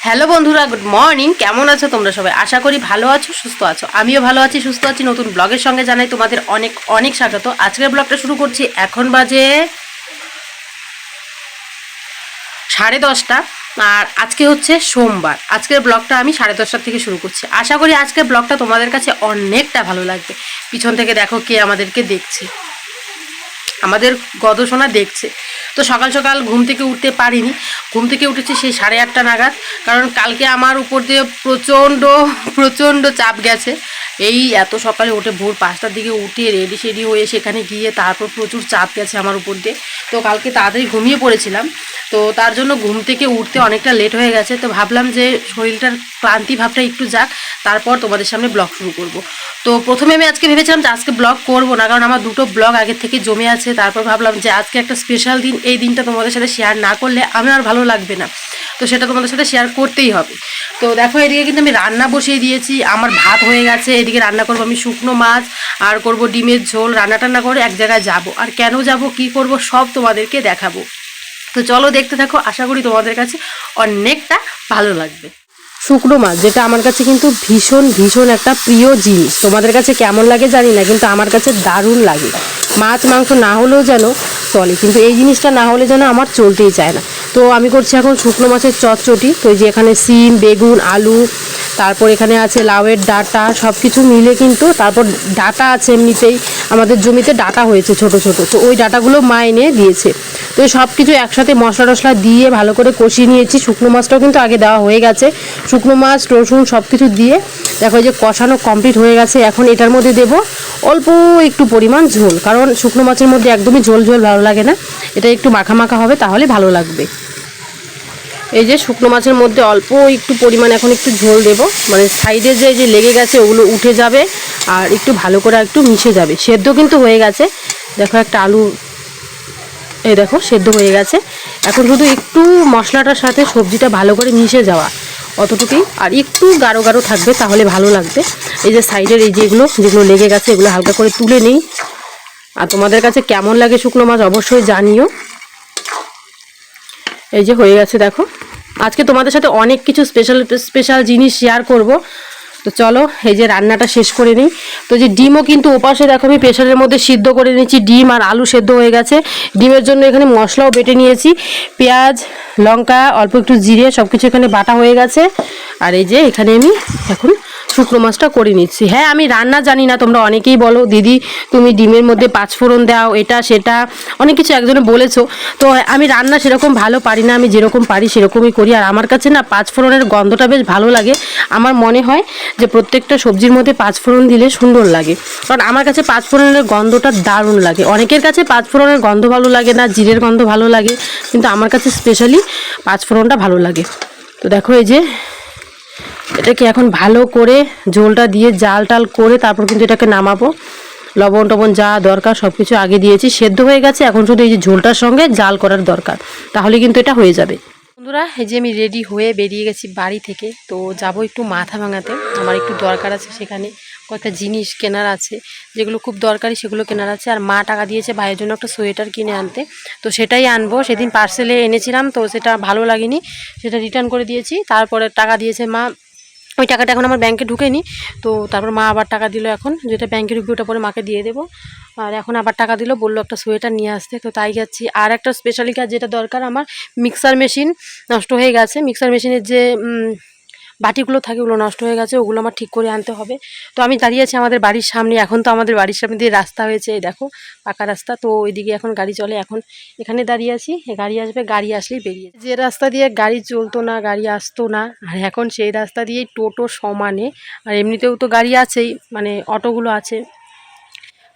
Hello বন্ধুরা, good morning. কেমন আছো তোমরা সবাই? আশা করি ভালো আছো, সুস্থ আছো। আমিও ভালো আছি, সুস্থ আছি। নতুন ব্লগের সঙ্গে জানাই তোমাদের অনেক অনেক স্বাগত। আজকের ব্লগটা শুরু করছি। এখন বাজে 10:30 আর আজকে হচ্ছে সোমবার। আজকের ব্লগটা আমি 10:30 থেকে শুরু করছি। আশা করি আজকের ব্লগটা তোমাদের কাছে অনেকটা ভালো লাগবে। পিছন থেকে দেখো কে আমাদেরকে দেখছে, আমাদের গদসোনা দেখছে। তো সকাল সকাল ঘুম থেকে উঠতে পারিনি, ঘুম থেকে উঠেছি সেই 8:30 নাগাদ। কারণ কালকে আমার উপর দিয়ে প্রচণ্ড প্রচণ্ড চাপ গেছে। এই এত সকালে উঠে ভোর 5টার দিকে উঠে রেডি সেডি হয়ে সেখানে গিয়ে তারপর প্রচুর চাপ গেছে আমার উপর দিয়ে। তো কালকে তাড়াতাড়ি ঘুমিয়ে পড়েছিলাম, তো তার জন্য ঘুম থেকে উঠতে অনেকটা লেট হয়ে গেছে। তো ভাবলাম যে শরীরটার ক্লান্তি ভাবটা একটু যাক, তারপর তোমাদের সামনে ব্লগ শুরু করব। তো প্রথমে আমি আজকে ভেবেছিলাম যে আজকে ব্লগ করব না, কারণ আমার দুটো ব্লগ আগের থেকে জমে আছে। তারপর ভাবলাম যে আজকে একটা স্পেশাল দিন, এই দিনটা তোমাদের সাথে শেয়ার না করলে আমার আর ভালো লাগবে না, তো সেটা তোমাদের সাথে শেয়ার করতেই হবে। তো দেখো এদিকে কিন্তু আমি রান্না বসিয়ে দিয়েছি, আমার ভাত হয়ে গেছে। এদিকে রান্না করবো আমি শুকনো মাছ আর করব ডিমের ঝোল। রান্না টান্না করে এক জায়গায় যাব, আর কেন যাব কি করব সব তোমাদেরকে দেখাবো। তো চলো দেখতে থাকো, আশা করি তোমাদের কাছে অনেকটা ভালো লাগবে। শুকনো মাছ, যেটা আমার কাছে কিন্তু ভীষণ ভীষণ একটা প্রিয় জিনিস। তোমাদের কাছে কেমন লাগে জানি না, কিন্তু আমার কাছে দারুণ লাগে। মাছ মাংস না হলেও যেন চলে, কিন্তু এই জিনিসটা না হলে যেন আমার চলতেই চায় না। তো আমি করছি এখন শুকনো মাছের চটচটি। তো এই যে এখানে সিম, বেগুন, আলু, তারপর এখানে আছে লাউয়ের ডাঁটা, সব কিছু মিলে কিন্তু, তারপর ডাঁটা আছে এমনিতেই আমাদের জমিতে ডাঁটা হয়েছে ছোট ছোট, তো ওই ডাঁটাগুলো মা এনে দিয়েছে। তো সব কিছু একসাথে মশলা টশলা দিয়ে ভালো করে কষিয়ে নিয়েছি। শুকনো মাছটাও কিন্তু আগে দেওয়া হয়ে গেছে। শুকনো মাছ রসুন সব কিছু দিয়ে দেখো যে কষানো কমপ্লিট হয়ে গেছে। এখন এটার মধ্যে দেব অল্প একটু পরিমাণ ঝোল, কারণ শুকনো মাছের মধ্যে একদমই ঝোল ঝোল ভালো লাগে না, এটা একটু মাখা মাখা হবে তাহলে ভালো লাগবে। এই যে শুকনো মাছের মধ্যে অল্প একটু পরিমাণ এখন একটু ঝোল দেব, মানে সাইডে যে লেগে গেছে ওগুলো উঠে যাবে আর একটু ভালো করে একটু মিশে যাবে। সেদ্ধ কিন্তু হয়ে গেছে, দেখো একটা আলু, এই দেখো সেদ্ধ হয়ে গেছে। এখন শুধু একটু মশলাটার সাথে সবজিটা ভালো করে মিশে যাওয়া, অতটুকুই। আর একটু গাঢ় গাঢ় থাকবে তাহলে ভালো লাগবে। এই যে সাইডের এই যেগুলো যেগুলো লেগে গেছে এগুলো হালকা করে তুলে নিই। আর তোমাদের কাছে কেমন লাগে শুকনো মাছ অবশ্যই জানিও। এই যে হয়ে গেছে দেখো। আজকে তোমাদের সাথে অনেক কিছু স্পেশাল স্পেশাল জিনিস শেয়ার করব। তো চলো এই যে রান্নাটা শেষ করে নিই। তো যে ডিমও কিন্তু ওপাশে দেখো আমি প্রেশারের মধ্যে সিদ্ধ করে নিয়েছি, ডিম আর আলু সেদ্ধ হয়ে গেছে। ডিমের জন্য এখানে মশলাও বেটে নিয়েছি, পেঁয়াজ, লঙ্কা, অল্প একটু জিরে, সব কিছু এখানে বাটা হয়ে গেছে। আর এই যে এখানে আমি এখন শুকনো মাছটা করে নিচ্ছি। হ্যাঁ, আমি রান্না জানি না, তোমরা অনেকেই বলো দিদি তুমি ডিমের মধ্যে পাঁচফোড়ন দাও, এটা সেটা অনেক কিছু একজনে বলেছো। তো আমি রান্না সেরকম ভালো পারি না, আমি যেরকম পারি সেরকমই করি। আর আমার কাছে না পাঁচফোড়নের গন্ধটা বেশ ভালো লাগে। আমার মনে হয় যে প্রত্যেকটা সবজির মধ্যে পাঁচফোড়ন দিলে সুন্দর লাগে, কারণ আমার কাছে পাঁচফোড়নের গন্ধটা দারুণ লাগে। অনেকের কাছে পাঁচফোড়নের গন্ধ ভালো লাগে না, জিরের গন্ধ ভালো লাগে, কিন্তু আমার কাছে স্পেশালি পাঁচফোড়নটা ভালো লাগে। তো দেখো এই যে এটাকে এখন ভালো করে ঝোলটা দিয়ে জাল টাল করে তারপর কিন্তু এটাকে নামাবো। লবণ টবণ যা দরকার সব কিছু আগে দিয়েছি, সেদ্ধ হয়ে গেছে। এখন শুধু এই যে ঝোলটার সঙ্গে জাল করার দরকার, তাহলে কিন্তু এটা হয়ে যাবে। বন্ধুরা এই যে আমি রেডি হয়ে বেরিয়ে গেছি বাড়ি থেকে। তো যাব একটু মাথা ভাঙাতে, আমার একটু দরকার আছে, সেখানে কয়েকটা জিনিস কেনার আছে, যেগুলো খুব দরকারি সেগুলো কেনার আছে। আর মা টাকা দিয়েছে ভাইয়ের জন্য একটা সোয়েটার কিনে আনতে, তো সেটাই আনবো। সেদিন পার্সেলে এনেছিলাম, তো সেটা ভালো লাগেনি, সেটা রিটার্ন করে দিয়েছি। তারপরে টাকা দিয়েছে মা, ওই টাকাটা এখন আমার ব্যাংকে ঢুকেনি। তো তারপর মা আবার টাকা দিল, এখন যেটা ব্যাংকে ঢুকবে ওটা পরে মাকে দিয়ে দেবো। আর এখন আবার টাকা দিল, বললো একটা সোয়েটার নিয়ে আসতে, তো তাই যাচ্ছি। আর একটা স্পেশালি কাজ যেটা দরকার, আমার মিক্সার মেশিন নষ্ট হয়ে গেছে। মিক্সার মেশিনের যে বাটিগুলো থাকে ওগুলো নষ্ট হয়ে গেছে, ওগুলো আমার ঠিক করে আনতে হবে। তো আমি দাঁড়িয়ে আছি আমাদের বাড়ির সামনে। এখন তো আমাদের বাড়ির সামনে দিয়ে রাস্তা হয়েছে, দেখো পাকা রাস্তা, তো ওইদিকে এখন গাড়ি চলে। এখন এখানে দাঁড়িয়ে আছি, গাড়ি আসবে, গাড়ি আসলেই বেরিয়ে। যে রাস্তা দিয়ে গাড়ি চলতো না, গাড়ি আসতো না, আর এখন সেই রাস্তা দিয়েই টোটো সমানে। আর এমনিতেও তো গাড়ি আছেই, মানে অটোগুলো আছে।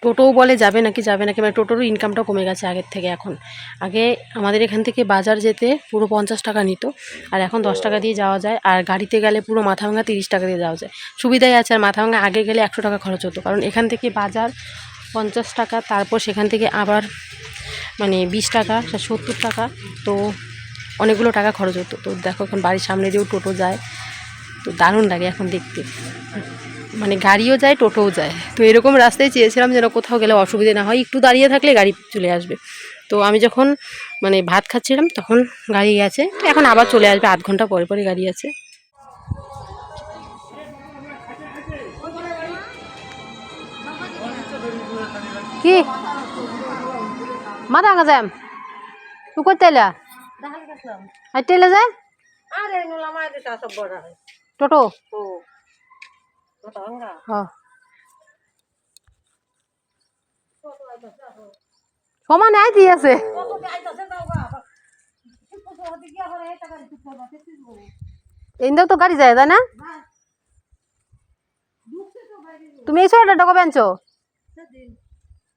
টোটোও বলে যাবে নাকি যাবে নাকি, মানে টোটোরও ইনকামটাও কমে গেছে আগের থেকে। এখন আগে আমাদের এখান থেকে বাজার যেতে পুরো 50 টাকা নিত, আর এখন 10 টাকা দিয়ে যাওয়া যায়। আর গাড়িতে গেলে পুরো মাথাভাঙা 30 টাকা দিয়ে যাওয়া যায়, সুবিধাই আছে। আর মাথাভাঙা আগে গেলে 100 টাকা খরচ হতো, কারণ এখান থেকে বাজার 50 টাকা, তারপর সেখান থেকে আবার মানে 20 টাকা, 70 টাকা, তো অনেকগুলো টাকা খরচ হতো। তো দেখো এখন বাড়ির সামনে দিয়েও টোটো যায়, তো দারুণ লাগে এখন দেখতে, মানে গাড়িও যায় টোটোও যায়। তো এরকম রাস্তায় চেয়েছিলাম যেন কোথাও গেলে অসুবিধে না হয়, একটু দাঁড়িয়ে থাকলে গাড়ি চলে আসবে। তো আমি যখন মানে ভাত খাচ্ছিলাম তখন গাড়ি গেছে, এখন আবার চলে আসবে, আধ ঘন্টা পরে পরে গাড়ি আছে। কি মা দেখা যায় তুই করতে এলা হাইতে এলে যায় টোটো সমানে আইতি আছে এইটাও তো গাড়ি যায় তাই না? তুমি এই সোয়েটারটা কবে আনছো?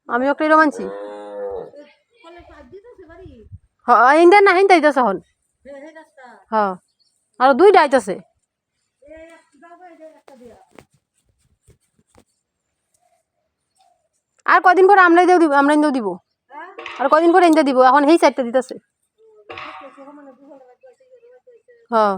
আমি একটা এরকম আনছি। ইন্দা না হিন্দা আইতেছে হন। হ্যাঁ আর দুইটা আইতেছে। আর কদিন পরে আমরা দিব, আমরা ইন্দাও দিব। আর কদিন পরে ইন্দা দিব, এখন সেই সাইডটা দিতেছে। হ্যাঁ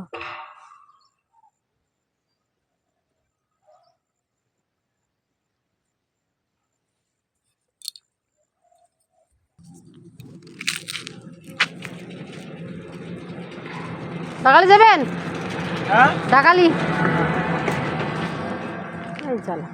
ঢাকালি যাবেন? ঢাকালি চলো।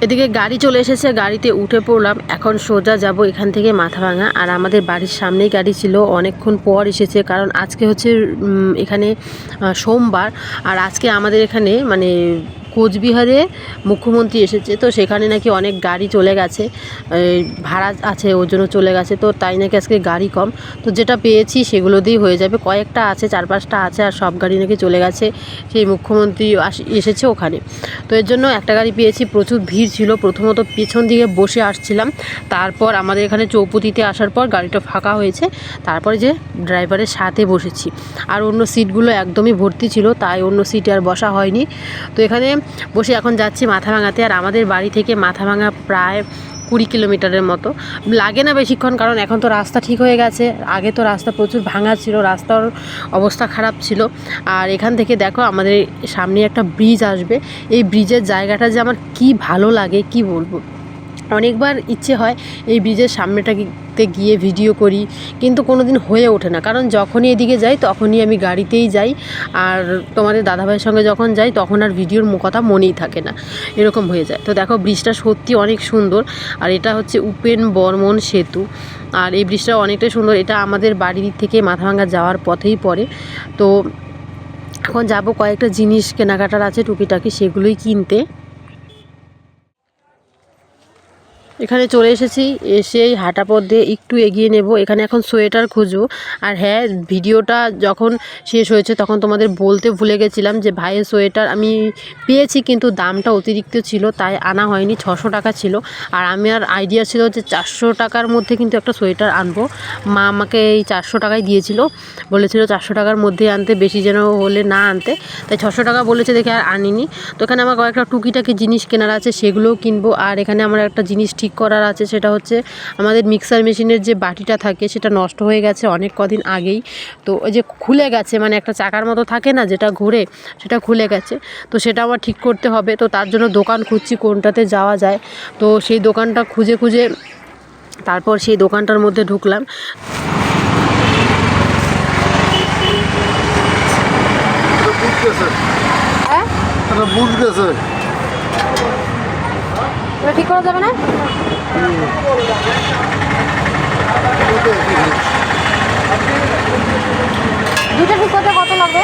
এদিকে গাড়ি চলে এসেছে, গাড়িতে উঠে পড়লাম। এখন সোজা যাব এখান থেকে মাথাভাঙা। আর আমাদের বাড়ির সামনেই গাড়ি ছিল, অনেকক্ষণ পর এসেছে, কারণ আজকে হচ্ছে এখানে সোমবার। আর আজকে আমাদের এখানে মানে কোচবিহারে মুখ্যমন্ত্রী এসেছে, তো সেখানে নাকি অনেক গাড়ি চলে গেছে, ভাড়া আছে ওর জন্য চলে গেছে, তো তাই নাকি আজকে গাড়ি কম। তো যেটা পেয়েছি সেগুলো দিয়েই হয়ে যাবে, কয়েকটা আছে, 4-5টা আছে, আর সব গাড়ি নাকি চলে গেছে, সেই মুখ্যমন্ত্রী এসেছে ওখানে। তো এর জন্য একটা গাড়ি পেয়েছি। প্রচুর ভিড় ছিল, প্রথমত পেছন দিকে বসে আসছিলাম, তারপর আমাদের এখানে চৌপতিতে আসার পর গাড়িটা ফাঁকা হয়েছে, তারপরে যে ড্রাইভারের সাথে বসেছি। আর অন্য সিটগুলো একদমই ভর্তি ছিল, তাই অন্য সিটে আর বসা হয়নি। তো এখানে বসে এখন যাচ্ছি মাথাভাঙাতে। আর আমাদের বাড়ি থেকে মাথাভাঙা প্রায় 20 কিলোমিটারের মতো, লাগে না বেশিক্ষণ, কারণ এখন তো রাস্তা ঠিক হয়ে গেছে। আগে তো রাস্তা প্রচুর ভাঙা ছিল, রাস্তার অবস্থা খারাপ ছিল। আর এখান থেকে দেখো আমাদের সামনে একটা ব্রিজ আসবে, এই ব্রিজের জায়গাটা যে আমার কি ভালো লাগে কি বলবো। অনেকবার ইচ্ছে হয় এই ব্রিজের সামনেটাতে গিয়ে ভিডিও করি, কিন্তু কোনো দিন হয়ে ওঠে না, কারণ যখনই এদিকে যাই তখনই আমি গাড়িতেই যাই, আর তোমাদের দাদাভাইয়ের সঙ্গে যখন যাই তখন আর ভিডিওর কথা মনেই থাকে না, এরকম হয়ে যায়। তো দেখো ব্রিজটা সত্যি অনেক সুন্দর, আর এটা হচ্ছে উপেন বর্মন সেতু। আর এই ব্রিজটা অনেকটাই সুন্দর, এটা আমাদের বাড়ির থেকে মাথাভাঙা যাওয়ার পথেই পড়ে। তো এখন যাব, কয়েকটা জিনিস কেনাকাটার আছে টুকিটাকি, সেগুলোই কিনতে। এখানে চলে এসেছি, এসে এই হাঁটা পথ দিয়ে একটু এগিয়ে নেব, এখানে এখন সোয়েটার খুঁজবো। আর হ্যাঁ, ভিডিওটা যখন শেষ হয়েছে তখন তোমাদের বলতে ভুলে গেছিলাম যে ভাইয়ের সোয়েটার আমি পেয়েছি, কিন্তু দামটা অতিরিক্ত ছিল, তাই আনা হয়নি। 600 টাকা ছিল, আর আমার আইডিয়া ছিল যে 400 টাকার মধ্যে কিন্তু একটা সোয়েটার আনবো। মা আমাকে এই 400 টাকায় দিয়েছিল, বলেছিল 400 টাকার মধ্যে আনতে, বেশি যেন হলে না আনতে, তাই 600 টাকা বলেছে দেখে আর আনিনি। তো এখানে আমার কয়েকটা টুকিটাকি জিনিস কেনার আছে, সেগুলোও কিনবো। আর এখানে আমার একটা জিনিস ঠিক করার আছে, সেটা হচ্ছে আমাদের মিক্সার মেশিনের যে বাটিটা থাকে সেটা নষ্ট হয়ে গেছে অনেক কদিন আগেই। তো ওই যে খুলে গেছে, মানে একটা চাকার মতো থাকে না যেটা ঘুরে, সেটা খুলে গেছে, তো সেটা আমার ঠিক করতে হবে। তো তার জন্য দোকান খুঁজছি কোনটাতে যাওয়া যায়। তো সেই দোকানটা খুঁজে খুঁজে তারপর সেই দোকানটার মধ্যে ঢুকলাম। ঠিক করা যাবে না, দুটো ঠিক করতে কত লাগবে?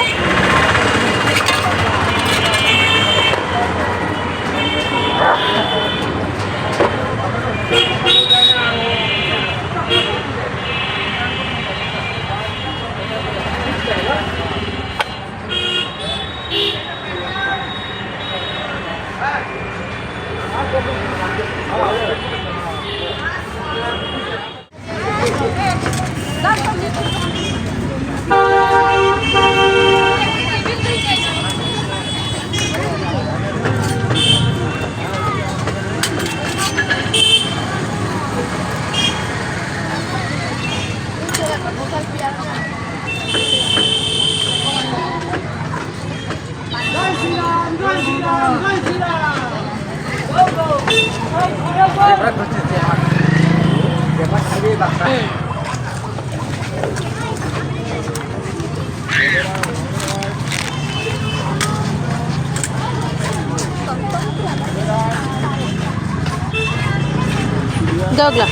দগলা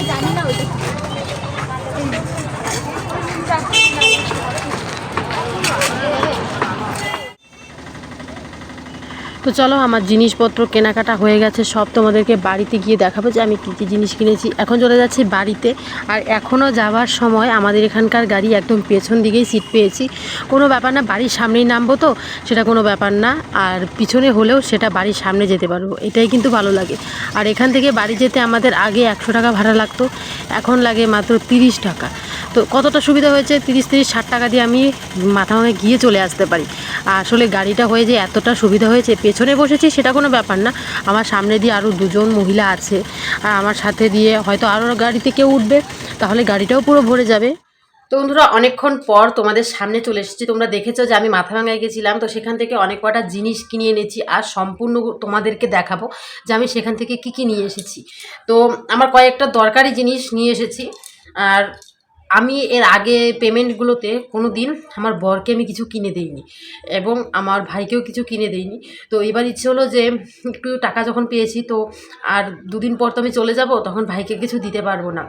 জানি না ওই তো চলো আমার জিনিসপত্র কেনাকাটা হয়ে গেছে সব, তোমাদেরকে বাড়িতে গিয়ে দেখাবো যে আমি কী কী জিনিস কিনেছি। এখন চলে যাচ্ছি বাড়িতে। আর এখনও যাওয়ার সময় আমাদের এখানকার গাড়ি একদম পেছন দিকেই সিট পেয়েছি। কোনো ব্যাপার না, বাড়ির সামনেই নামবো তো সেটা কোনো ব্যাপার না। আর পিছনে হলেও সেটা বাড়ির সামনে যেতে পারবো, এটাই কিন্তু ভালো লাগে। আর এখান থেকে বাড়ি যেতে আমাদের আগে 100 টাকা ভাড়া লাগতো, এখন লাগে মাত্র 30 টাকা। তো কতটা সুবিধা হয়েছে, 30-60 টাকা দিয়ে আমি মাথাভাঙা গিয়ে চলে আসতে পারি। আসলে গাড়িটা হয়ে যে এতটা সুবিধা হয়েছে, পেছনে বসেছি সেটা কোনো ব্যাপার না, আমার সামনে দিয়ে আরও 2জন মহিলা আছে, আর আমার সাথে দিয়ে হয়তো আরও গাড়িতে কেউ উঠবে, তাহলে গাড়িটাও পুরো ভরে যাবে। তো বন্ধুরা, অনেকক্ষণ পর তোমাদের সামনে চলে এসেছি। তোমরা দেখেছো যে আমি মাথাভাঙায় গেছিলাম, তো সেখান থেকে অনেক কটা জিনিস কিনে এনেছি, আর সম্পূর্ণ তোমাদেরকে দেখাবো যে আমি সেখান থেকে কি কি নিয়ে এসেছি। তো আমার কয়েকটা দরকারি জিনিস নিয়ে এসেছি। আর আমি এর আগে পেমেন্টগুলোতে কোনো দিন আমার বরকে আমি কিছু কিনে দিইনি, এবং আমার ভাইকেও কিছু কিনে দিইনি। তো এবার ইচ্ছে হলো যে একটু টাকা যখন পেয়েছি, তো আর 2 দিন পর তো আমি চলে যাব, তখন ভাইকে কিছু দিতে পারবো না,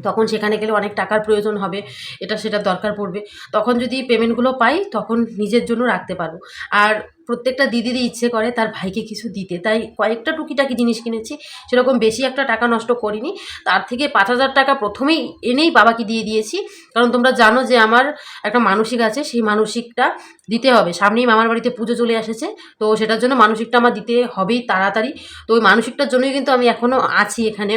তখন সেখানে গেলে অনেক টাকার প্রয়োজন হবে, এটা সেটা দরকার পড়বে। তখন যদি পেমেন্টগুলো পাই তখন নিজের জন্য রাখতে পারবো। আর প্রত্যেকটা দিদিরই ইচ্ছে করে তার ভাইকে কিছু দিতে, তাই কয়েকটা টুকিটাকি জিনিস কিনেছি, সেরকম বেশি একটা টাকা নষ্ট করিনি। তার থেকে 5,000 টাকা প্রথমেই এনেই বাবাকে দিয়ে দিয়েছি, কারণ তোমরা জানো যে আমার একটা মানসিক আছে, সেই মানসিকটা দিতে হবে। সামনেই মামার বাড়িতে পুজো চলে এসেছে, তো সেটার জন্য মানসিকটা আমার দিতে হবেই তাড়াতাড়ি। তো ওই মানসিকটার জন্যই কিন্তু আমি এখনও আছি এখানে,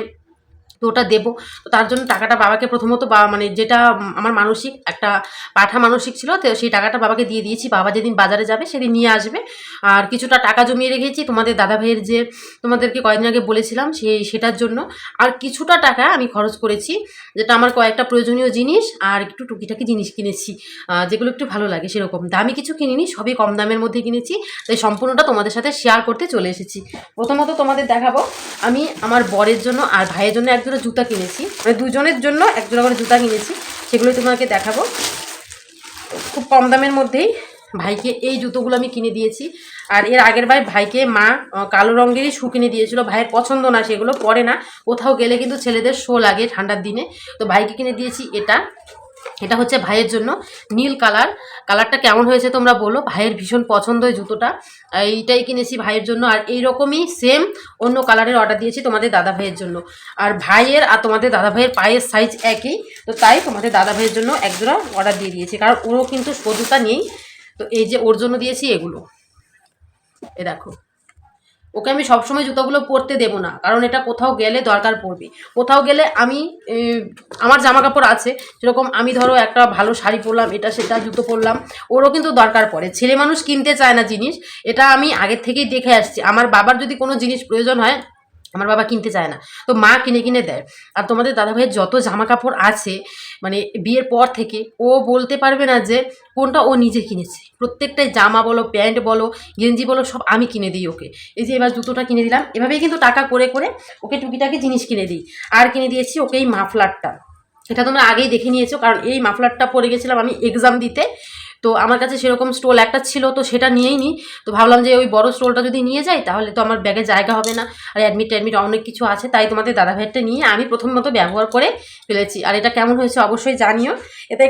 তো ওটা দেবো। তো তার জন্য টাকাটা বাবাকে প্রথমত মানে যেটা আমার মানসিক একটা পাঠা মানসিক ছিল, তো সেই টাকাটা বাবাকে দিয়ে দিয়েছি। বাবা যেদিন বাজারে যাবে সেদিন নিয়ে আসবে। আর কিছুটা টাকা জমিয়ে রেখেছি তোমাদের দাদাভাইয়ের, যে তোমাদেরকে কয়েকদিন আগে বলেছিলাম সেটার জন্য। আর কিছুটা টাকা আমি খরচ করেছি, যেটা আমার কয়েকটা প্রয়োজনীয় জিনিস আর একটু টুকিটাকি জিনিস কিনেছি, যেগুলো একটু ভালো লাগে। সেরকম দামি কিছু কিনিনি, সবই কম দামের মধ্যে কিনেছি, তাই সম্পূর্ণটা তোমাদের সাথে শেয়ার করতে চলে এসেছি। প্রথমত তোমাদের দেখাবো আমি আমার বরের জন্য আর ভাইয়ের জন্য একজোড়া জুতা কিনেছি, মানে দুজনের জন্য একজোড়া করে জুতা কিনেছি, সেগুলোই তোমাকে দেখাবো। খুব কম দামের মধ্যেই ভাইকে এই জুতোগুলো আমি কিনে দিয়েছি। আর এর আগের ভাইকে মা কালো রঙেরই শু কিনে দিয়েছিল, ভাইয়ের পছন্দ না, সেগুলো পরে না, কোথাও গেলে কিন্তু ছেলেদের শো লাগে ঠান্ডার দিনে। তো ভাইকে কিনে দিয়েছি এটা হচ্ছে ভাইয়ের জন্য নীল কালারটা কেমন হয়েছে তোমরা বলো, ভাইয়ের ভীষণ পছন্দ এই জুতোটা, এইটাই কিনেছি ভাইয়ের জন্য। আর এইরকমই সেম অন্য কালারের অর্ডার দিয়েছি তোমাদের দাদা ভাইয়ের জন্য। আর ভাইয়ের আর তোমাদের দাদা ভাইয়ের পায়ের সাইজ একই, তো তাই তোমাদের দাদা ভাইয়ের জন্য একজোড়া অর্ডার দিয়ে দিয়েছি, কারণ ওরও কিন্তু জুতা নেই। তো এই যে ওর জন্য দিয়েছি এগুলো, এ দেখো। ওকে আমি সবসময় জুতোগুলো পরতে দেবো না, কারণ এটা কোথাও গেলে দরকার পড়বে। কোথাও গেলে আমি আমার জামা কাপড় আছে, যেরকম আমি ধরো একটা ভালো শাড়ি পরলাম, এটা সেটা জুতো পরলাম, ওরও কিন্তু দরকার পড়ে। ছেলে মানুষ কিনতে চায় না জিনিস, এটা আমি আগের থেকেই দেখে আসছি। আমার বাবার যদি কোনো জিনিস প্রয়োজন হয়, আমার বাবা কিনতে চায় না, তো মা কিনে কিনে দেয়। আর তোমাদের দাদাভাইয়ের যত জামা কাপড় আছে, মানে বিয়ের পর থেকে, ও বলতে পারবে না যে কোনটা ও নিজে কিনেছে। প্রত্যেকটাই জামা বলো, প্যান্ট বলো, গেঞ্জি বলো, সব আমি কিনে দিই ওকে। এই যে এবার জুতোটা কিনে দিলাম, এভাবেই কিন্তু টাকা করে করে ওকে টুকিটাকি জিনিস কিনে দিই। আর কিনে দিয়েছি ওকে এই মাফলারটা, এটা তোমরা আগেই দেখে নিয়েছো, কারণ এই মাফলারটা পরে গেছিলাম আমি এক্সাম দিতে। তো আমার কাছে সেরকম স্টোল একটা ছিল, তো সেটা নিয়েই নিই। তো ভাবলাম যে ওই বড় স্টোলটা যদি নিয়ে যাই তাহলে তো আমার ব্যাগে জায়গা হবে না, আর অ্যাডমিট অনেক কিছু আছে, তাই তোমাদের দাদাভাইয়েরটা নিয়ে আমি প্রথমত ব্যবহার করে ফেলেছি। আর এটা কেমন হয়েছে অবশ্যই জানিও। এটা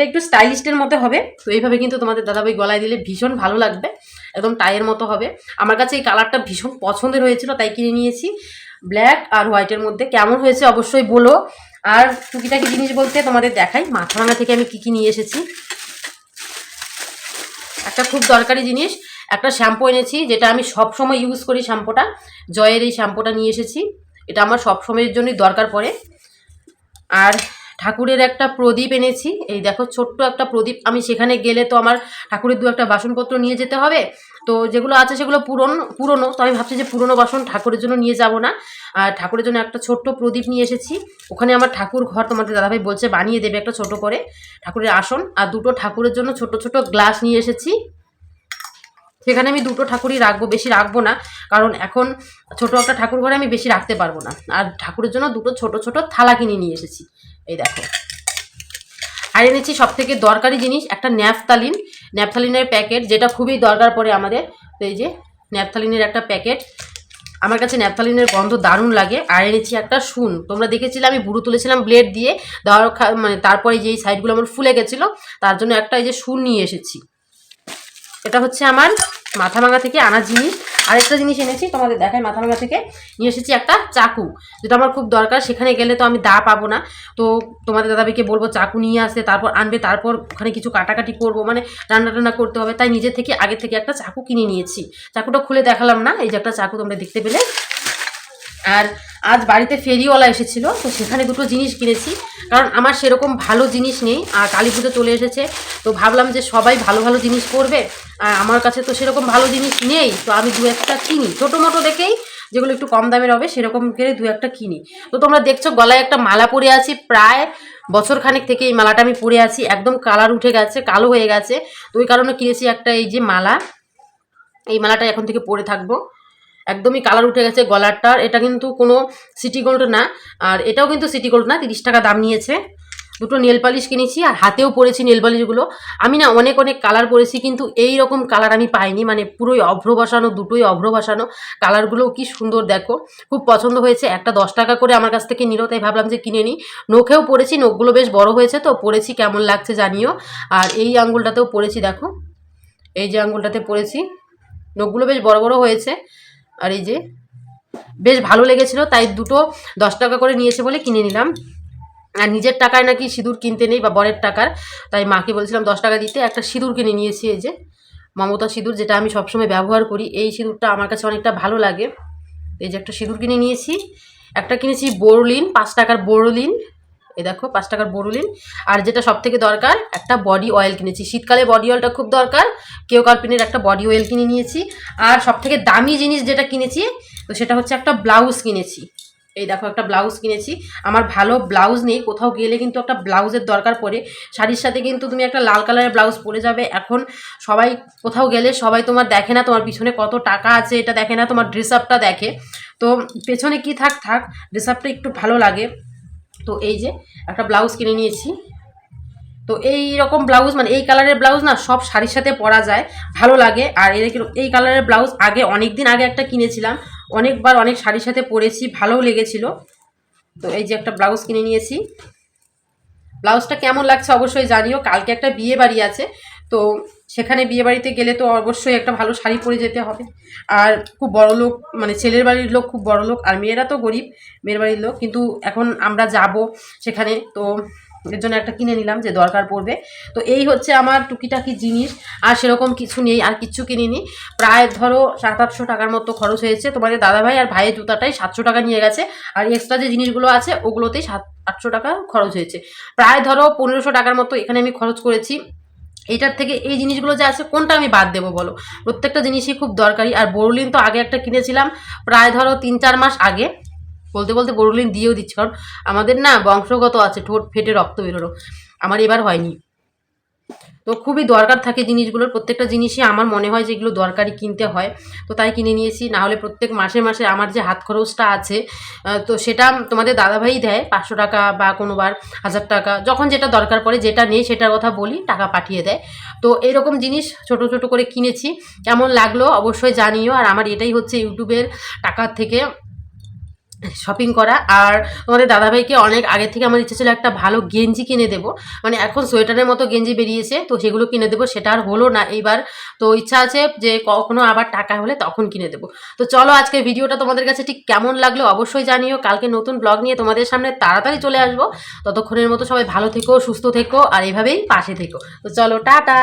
একটু স্টাইলিস্টের মতো হবে, তো এইভাবে কিন্তু তোমাদের দাদাভাই গলায় দিলে ভীষণ ভালো লাগবে, একদম টাইয়ের মতো হবে। আমার কাছে এই কালারটা ভীষণ পছন্দের হয়েছিল, তাই কিনে নিয়েছি, ব্ল্যাক আর হোয়াইটের মধ্যে। কেমন হয়েছে অবশ্যই বলো। আর টুকিটাকি জিনিস বলতে তোমাদের দেখাই মাথাভাঙা থেকে আমি কী নিয়ে এসেছি। একটা খুব দরকারি জিনিস, একটা শ্যাম্পু এনেছি, যেটা আমি সব সময় ইউজ করি। শ্যাম্পুটা জয়ের এই শ্যাম্পুটা নিয়ে এসেছি, এটা আমার সব সময়ের জন্যই দরকার পড়ে। আর ঠাকুরের একটা প্রদীপ এনেছি। এই দেখো ছোট্ট একটা প্রদীপ। আমি সেখানে গেলে তো আমার ঠাকুরের দু একটা বাসনপত্র নিয়ে যেতে হবে, তো যেগুলো আছে সেগুলো পুরনো, তো আমি ভাবছি যে পুরনো বাসন ঠাকুরের জন্য নিয়ে যাব না, আর ঠাকুরের জন্য একটা ছোট্ট প্রদীপ নিয়ে এসেছি। ওখানে আমার ঠাকুর ঘর তোমাদের দাদাভাই বলছে বানিয়ে দেবে একটা ছোট করে ঠাকুরের আসন, আর দুটো ঠাকুরের জন্য ছোট ছোট গ্লাস নিয়ে এসেছি। সেখানে আমি দুটো ঠাকুরই রাখবো, বেশি রাখবো না, কারণ এখন ছোট একটা ঠাকুর ঘরে আমি বেশি রাখতে পারবো না। আর ঠাকুরের জন্য দুটো ছোট ছোট থালা কিনে নিয়ে এসেছি। এই দেখো, আর এনেছি সব থেকে দরকারি জিনিস একটা ন্যাপথালিনের প্যাকেট, যেটা খুবই দরকার পড়ে আমাদের। তো এই যে ন্যাপথালিনের একটা প্যাকেট, আমার কাছে ন্যাপথালিনের গন্ধ দারুণ লাগে। আর এনেছি একটা শুন, তোমরা দেখেছিলে আমি বুড়ো তুলেছিলাম ব্লেড দিয়ে দেওয়ার, মানে তারপরে যেই সাইডগুলো আমার ফুলে গেছিলো, তার জন্য একটা এই যে শুন নিয়ে এসেছি। এটা হচ্ছে আমার মাথাভাঙা থেকে আনা জিনিস। আরেকটা জিনিস এনেছি তোমাদের দেখাই, মাথাভাঙা থেকে নিয়ে এসেছি একটা চাকু, যেটা আমার খুব দরকার। সেখানে গেলে তো আমি দা পাবো না, তো তোমাদের দাদাভাইকে বলবো চাকু নিয়ে আসতে, তারপর আনবে, তারপর ওখানে কিছু কাটাকাটি করবো, মানে রান্না টান্না করতে হবে, তাই নিজে থেকে আগে থেকে একটা চাকু কিনে নিয়েছি। চাকুটা খুলে দেখালাম না, এই যে একটা চাকু তোমরা দেখতে পেলে। আর আজ বাড়িতে ফেরিওয়ালা এসেছিলো, তো সেখানে দুটো জিনিস কিনেছি, কারণ আমার সেরকম ভালো জিনিস নেই, আর কালী পুজো চলে এসেছে, তো ভাবলাম যে সবাই ভালো ভালো জিনিস করবে, আর আমার কাছে তো সেরকম ভালো জিনিস নেই, তো আমি দু একটা কিনি ছোটো মোটো দেখেই, যেগুলো একটু কম দামের হবে সেরকম করে দু একটা কিনি। তো তোমরা দেখছো গলায় একটা মালা পরে আছি, প্রায় বছরখানেক থেকে এই মালাটা আমি পরে আছি, একদম কালার উঠে গেছে, কালো হয়ে গেছে, তো ওই কারণে কিনেছি একটা এই যে মালা। এই মালাটা এখন থেকে পরে থাকবো, একদমই কালার উঠে গেছে গলারটার। এটা কিন্তু কোনো সিটি গোল্ড না, আর এটাও কিন্তু সিটি গোল্ড না, 30 টাকা দাম নিয়েছে। দুটো নেল পালিশ কিনেছি, আর হাতেও পরেছি নেল পালিশগুলো। আমি না অনেক অনেক কালার পরেছি, কিন্তু এই রকম কালার আমি পাইনি, মানে পুরোই অভ্র বসানো, দুটোই অভ্র বসানো। কালারগুলোও কি সুন্দর দেখো, খুব পছন্দ হয়েছে। একটা 10 টাকা করে আমার কাছ থেকে নিল, তাই ভাবলাম যে কিনে নিই। নখেও পরেছি, নখগুলো বেশ বড় হয়েছে, তো পরেছি, কেমন লাগছে জানিও। আর এই আঙ্গুলটাতেও পরেছি, দেখো এই যে আঙ্গুলটাতে পরেছি, নখগুলো বেশ বড় বড় হয়েছে। আর এই যে বেশ ভালো লেগেছিল, তাই দুটো 10 টাকা করে নিয়েছে বলে কিনে নিলাম। আর নিজের টাকায় নাকি সিঁদুর কিনতে নেই, বা বরের টাকার, তাই মাকে বলছিলাম 10 টাকা দিতে, একটা সিঁদুর কিনে নিয়েছি। এই যে মমতা সিঁদুর, যেটা আমি সবসময় ব্যবহার করি, এই সিঁদুরটা আমার কাছে অনেকটা ভালো লাগে। এই যে একটা সিঁদুর কিনে নিয়েছি। একটা কিনেছি বোরলিন, 5 টাকার বোরলিন, এই দেখো 5 টাকার বোরলিন। আর যেটা সব থেকে দরকার, একটা বডি অয়েল কিনেছি, শীতকালে বডি অয়েলটা খুব দরকার, কেওকার্পিনের একটা বডি অয়েল কিনে নিয়েছি। আর সব থেকে দামি জিনিস যেটা কিনেছি, তো সেটা হচ্ছে একটা ব্লাউজ কিনেছি। এই দেখো একটা ব্লাউজ কিনেছি। আমার ভালো ব্লাউজ নেই, কোথাও গেলে কিন্তু একটা ব্লাউজের দরকার পড়ে। শাড়ির সাথে কিন্তু তুমি একটা লাল কালারের ব্লাউজ পরে যাবে, এখন সবাই কোথাও গেলে সবাই তোমার দেখে না তোমার পিছনে কত টাকা আছে, এটা দেখে না, তোমার ড্রেস আপটা দেখে। তো পেছনে কি থাক ড্রেস আপটা একটু ভালো লাগে। তো এই যে একটা ব্লাউজ কিনে নিয়েছি। তো এই রকম ব্লাউজ, মানে এই কালারের ব্লাউজ না সব শাড়ির সাথে পরা যায়, ভালো লাগে। আর এই কালারের ব্লাউজ আগে অনেক দিন আগে একটা কিনেছিলাম, অনেকবার অনেক শাড়ির সাথে পরেছি, ভালোও লেগেছিল। তো এই যে একটা ব্লাউজ কিনে নিয়েছি। ব্লাউজটা কেমন লাগছে অবশ্যই জানিও। কালকে একটা বিয়ে বাড়ি আছে, তো সেখানে বিয়ে বাড়িতে গেলে তো অবশ্যই একটা ভালো শাড়ি পরে যেতে হবে। আর খুব বড় লোক, মানে ছেলের বাড়ির লোক খুব বড় লোক, আর মেয়েরা তো গরিব, মেয়ের বাড়ির লোক, কিন্তু এখন আমরা যাব সেখানে, তো এর জন্য একটা কিনে নিলাম, যে দরকার পড়বে। তো এই হচ্ছে আমার টুকিটাকি জিনিস, আর সেরকম কিছু নেই, আর কিচ্ছু কিনিনি। প্রায় ধরো 700-800 টাকার মতো খরচ হয়েছে। তোমাদের দাদাভাই আর ভাইয়ের জুতাটাই 700 টাকা নিয়ে গেছে, আর এক্সট্রা যে জিনিসগুলো আছে ওগুলোতেই 700-800 টাকা খরচ হয়েছে। প্রায় ধরো 1500 টাকার মতো এখানে আমি খরচ করেছি। এইটার থেকে এই জিনিসগুলো যে আছে, কোনটা আমি বাদ দেবো বলো? প্রত্যেকটা জিনিসই খুব দরকারি। আর বোরলিন তো আগে একটা কিনেছিলাম, প্রায় ধরো 3-4 মাস আগে, বলতে বলতে বোরলিন দিয়েও দিচ্ছি, কারণ আমাদের না বংশগত আছে ঠোঁট ফেটে রক্ত বেরোনো, আমার এবার হয়নি। তো খুবই দরকার থাকে জিনিসগুলোর, প্রত্যেকটা জিনিসই আমার মনে হয় যেগুলো দরকারি কিনতে হয়, তো তাই কিনে নিয়েছি। না হলে প্রত্যেক মাসে মাসে আমার যে হাত খরচটা আছে, তো সেটা তোমাদের দাদাভাই দেয়, 500 টাকা বা কোনোবার 1000 টাকা, যখন যেটা দরকার পড়ে, যেটা নেই সেটার কথা বলি, টাকা পাঠিয়ে দেয়। তো এরকম জিনিস ছোট ছোট করে কিনেছি। কেমন লাগলো অবশ্যই জানিও। আর আমার এটাই হচ্ছে ইউটিউবের টাকার থেকে শপিং করা। আর তোমাদের দাদাভাইকে অনেক আগে থেকে আমার ইচ্ছে ছিল একটা ভালো গেঞ্জি কিনে দেবো, মানে এখন সোয়েটারের মতো গেঞ্জি বেরিয়েছে, তো সেগুলো কিনে দেবো, সেটা আর হলো না এইবার। তো ইচ্ছা আছে যে কখনো আবার টাকা হলে তখন কিনে দেবো। তো চলো আজকে ভিডিওটা তোমাদের কাছে ঠিক কেমন লাগলো অবশ্যই জানিও। কালকে নতুন ব্লগ নিয়ে তোমাদের সামনে তাড়াতাড়ি চলে আসবো। ততক্ষণের মতো সবাই ভালো থেকো, সুস্থ থেকো, আর এভাবেই পাশে থেকো। তো চলো, টাটা।